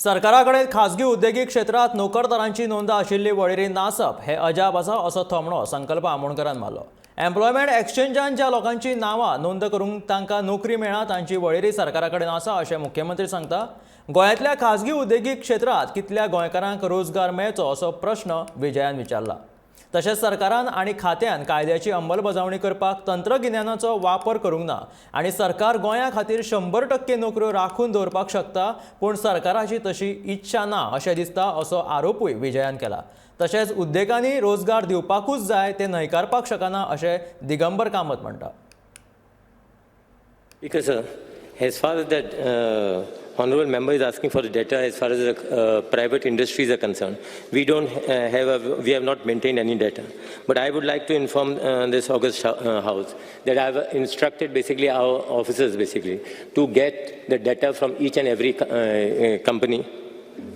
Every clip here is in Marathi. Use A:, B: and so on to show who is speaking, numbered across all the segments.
A: सरकाराकडे खासगी उद्योगिक क्षेत्रात नोकरदारांची नोंद आशिल्ली वळेरी नासप हे अजाप आसा असो थोमणो संकल्प आमोणकरान मारलो। एम्प्लॉयमेंट एक्सचेंजान ज्या लोकांची नावां नोंद करूंक तांकां नोकरी मेळ्ळा तांची वळेरी सरकाराकडेन आसा अशें मुख्यमंत्री सांगता। गोंयांतल्या खासगी उद्योगिक क्षेत्रात कितल्या गोंयकारांक रोजगार मेळचो असो प्रश्न विजयान विचारला। तशेंच सरकारान आनी खात्यान कायद्याची अंमलबजावणी करपाक तंत्रगिन्यानाचो वापर करूंक ना आनी सरकार गोंया खातीर 100% नोकऱ्यो राखून दवरपाक शकता, पूण सरकाराची तशी इच्छा ना अशें दिसता असो आरोपूय विजयान केला। तशेंच उद्देगांनी रोजगार दिवपाकूच जाय ते न्हयकारपाक शकना अशें दिगंबर कामत म्हणटा।
B: Because as far as that honorable member is asking for the data as far as the private industries are concerned, we have not maintained any data. But I would like to inform this August House that I have instructed basically our officers to get the data from each and every company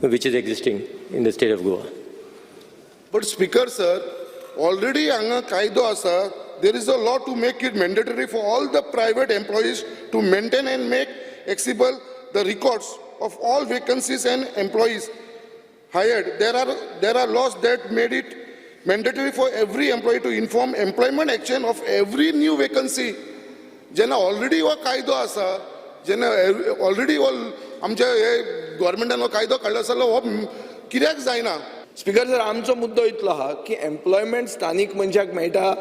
B: which is existing in the state of Goa.
C: But Speaker sir, already anga kaido asa. There is a law to make it mandatory for all the private employees to maintain and make accessible the records of all vacancies and employees hired. There are laws that made it mandatory for every employee to inform employment action of every new vacancy. Jena already wa kaido asa, jena already all आमच्या गव्हर्नमेंटान कायदो काडला आसलो हो कित्याक जायना?
D: स्पीकर सर, आमचो मुद्दो इतलो आहा की एम्प्लॉयमेंट स्थानिक मनशाक मेळटा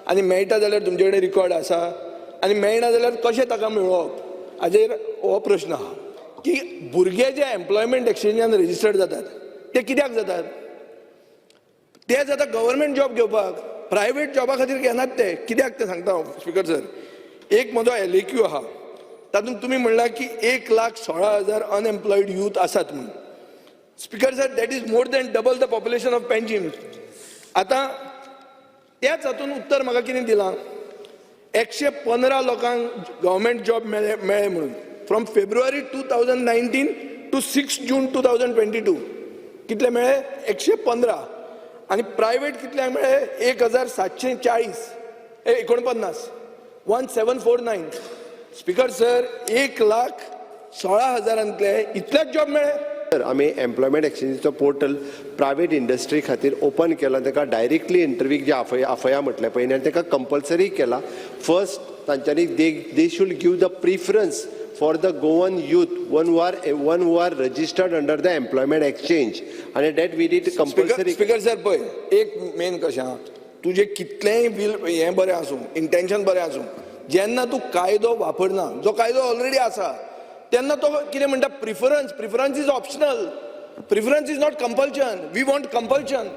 D: आनी मेळटा जाल्यार तुमचे कडेन रिकॉर्ड आसा आनी मेळना जाल्यार कशें ताका मेळोवप हाजेर हो प्रश्न आहा की भुरगे जे एम्प्लॉयमेंट एक्सचेंजान रजिस्टर्ड जातात ते कित्याक जातात? ते जाता गव्हर्नमेंट जॉब घेवपाक, प्रायवेट जॉबा खातीर घेनात ते। कित्याक ते सांगता हांव स्पीकर सर। एक म्हजो LAQ आहा, तातूंत तुमी म्हणला की 1,16,000 अनएम्प्लॉयड यूथ आसात म्हणून। Speaker sir, that is more than double the population of Panjim. आता त्याच हातून उत्तर म्हाका कितें दिलां, 115 लोकांक गव्हर्नमेंट जॉब मेळ्ळे म्हणून फ्रॉम फेब्रुवारी 2019 टू 6 जून 2022 कितले मेळ्ळे? 115 आनी प्रायवेट कितल्यांक मेळ्ळे? 1,740 49 1749। स्पीकर सर, 1,16,000 इतलेच जॉब मेळ्ळे?
E: आम्ही एम्प्लॉयमेंट एक्सचेंजीचो पोर्टल प्रायवेट इंडस्ट्री खातीर ओपन केला। ताका डायरेक्टली इंटरव्यूक जे आफया म्हटले पळय आनी ताका कंपल्सरी केला। फर्स्ट तांच्यांनी they should give the preference for the Goan youth one who are registered under the employment exchange आनी that we did compulsory.
D: Speaker sir पळय, एक मेन कशें आहा, तुजें कितलेंय हें बरें आसूं, इंटेंशन बरें आसूं, जेन्ना तूं कायदो वापरना, जो कायदो ऑलरेडी आसा, तेन्ना तो कितें म्हणटा preference is optional, preference is not compulsion. We want compulsion.